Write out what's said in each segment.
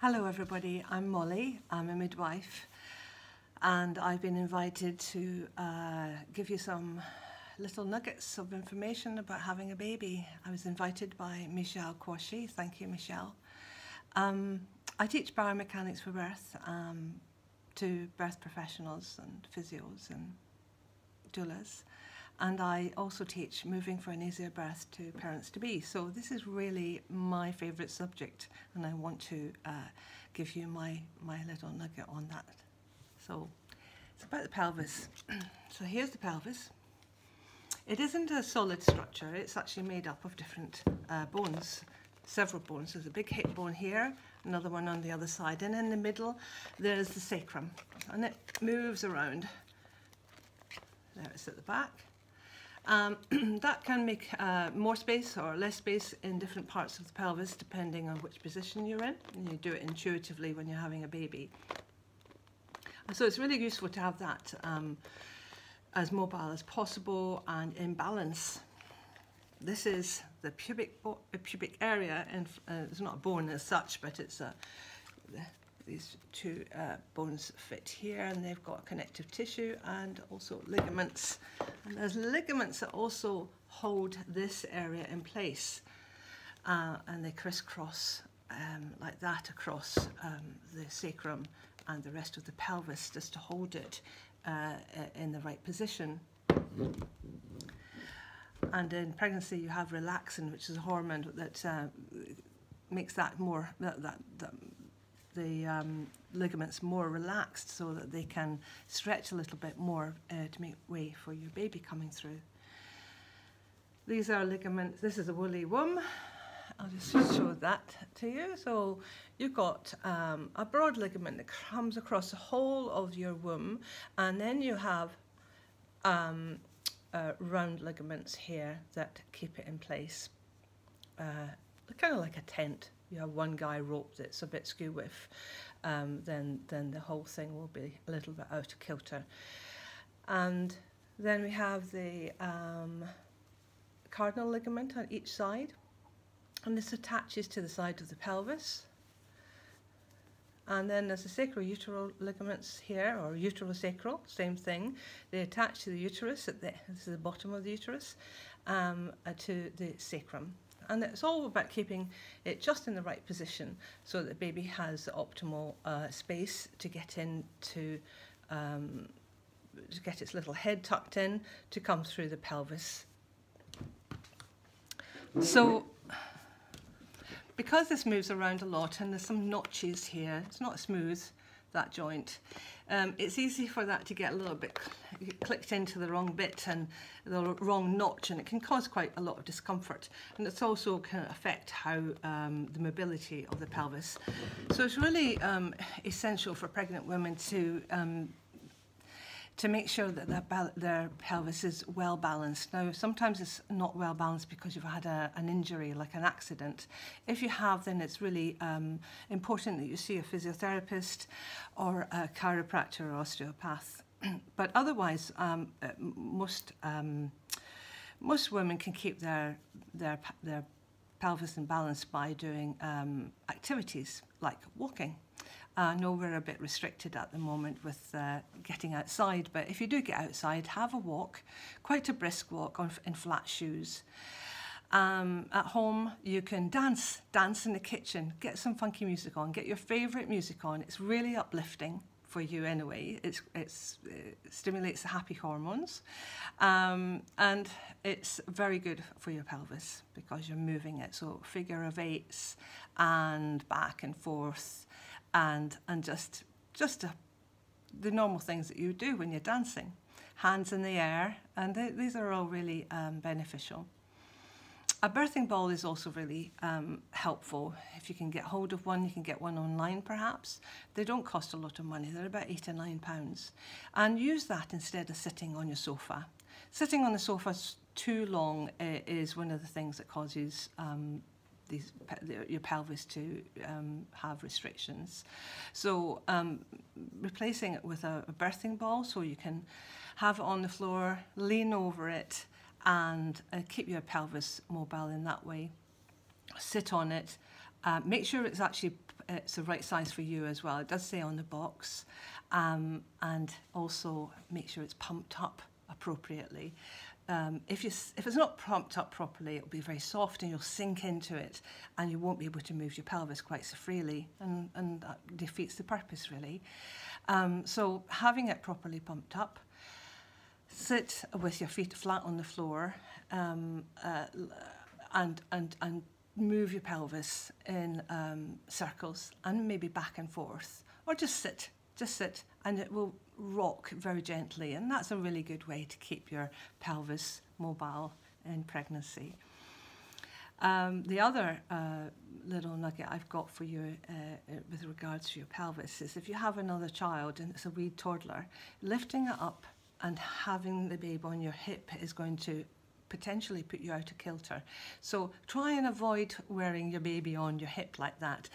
Hello everybody, I'm Molly, I'm a midwife and I've been invited to give you some little nuggets of information about having a baby. I was invited by Michelle Quashie, thank you Michelle. I teach biomechanics for birth to birth professionals and physios and doulas. And I also teach moving for an easier birth to parents-to-be. So this is really my favourite subject, and I want to give you my little nugget on that. So it's about the pelvis. So here's the pelvis. It isn't a solid structure. It's actually made up of different bones, several bones. There's a big hip bone here, another one on the other side, and in the middle there's the sacrum, and it moves around. There it's at the back. That can make more space or less space in different parts of the pelvis depending on which position you're in, and you do it intuitively when you're having a baby. And so it's really useful to have that as mobile as possible and in balance. This is the pubic area, and it's not a bone as such, but it's these two bones fit here, and they've got connective tissue and also ligaments. And there's ligaments that also hold this area in place, and they crisscross like that across the sacrum and the rest of the pelvis just to hold it in the right position. And in pregnancy you have relaxin, which is a hormone that makes that more, the ligaments more relaxed so that they can stretch a little bit more to make way for your baby coming through. These are ligaments. This is a woolly womb. I'll just show that to you. So you've got a broad ligament that comes across the whole of your womb, and then you have round ligaments here that keep it in place, kind of like a tent. You have one guy rope that's a bit skew with, then the whole thing will be a little bit out of kilter. And then we have the cardinal ligament on each side, and this attaches to the side of the pelvis. And then there's the sacro-uteral ligaments here, or uterosacral, same thing. They attach to the uterus, this is the bottom of the uterus, to the sacrum. And it's all about keeping it just in the right position so that the baby has the optimal space to get into, to get its little head tucked in, to come through the pelvis. So, because this moves around a lot and there's some notches here, it's not smooth, that joint, it's easy for that to get a little bit clicked into the wrong bit and the wrong notch, and it can cause quite a lot of discomfort, and it's also can affect how the mobility of the pelvis. So it's really essential for pregnant women to make sure that their pelvis is well balanced. Now, sometimes it's not well balanced because you've had an injury, like an accident. If you have, then it's really important that you see a physiotherapist or a chiropractor or osteopath. But otherwise, most women can keep their pelvis in balance by doing activities like walking. I know we're a bit restricted at the moment with getting outside, but if you do get outside, have a walk, quite a brisk walk in flat shoes. At home, you can dance in the kitchen, get some funky music on, get your favourite music on. It's really uplifting for you anyway. It stimulates the happy hormones, and it's very good for your pelvis because you're moving it. So figure of eights and back and forth, and just the normal things that you do when you're dancing. Hands in the air, and these are all really beneficial. A birthing ball is also really helpful. If you can get hold of one, you can get one online perhaps. They don't cost a lot of money, they're about £8 or £9. And use that instead of sitting on your sofa. Sitting on the sofa too long is one of the things that causes your pelvis to have restrictions. So replacing it with a birthing ball, so you can have it on the floor, lean over it, and keep your pelvis mobile in that way. Sit on it, make sure it's actually it's the right size for you as well. It does say on the box, and also make sure it's pumped up appropriately. If it's not pumped up properly, it'll be very soft and you'll sink into it and you won't be able to move your pelvis quite so freely, and that defeats the purpose really. So having it properly pumped up, sit with your feet flat on the floor, and move your pelvis in circles and maybe back and forth, or just sit, and it will rock very gently, and that's a really good way to keep your pelvis mobile in pregnancy. The other little nugget I've got for you with regards to your pelvis is if you have another child and it's a wee toddler, lifting it up and having the baby on your hip is going to potentially put you out of kilter. So try and avoid wearing your baby on your hip like that.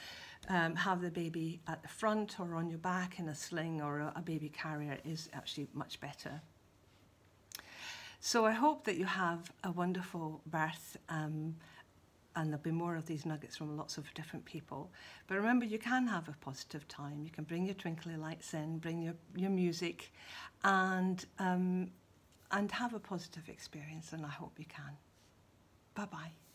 Have the baby at the front or on your back in a sling or a baby carrier is actually much better. So I hope that you have a wonderful birth, and there'll be more of these nuggets from lots of different people. But remember, you can have a positive time. You can bring your twinkly lights in, bring your music, and have a positive experience, and I hope you can. Bye-bye.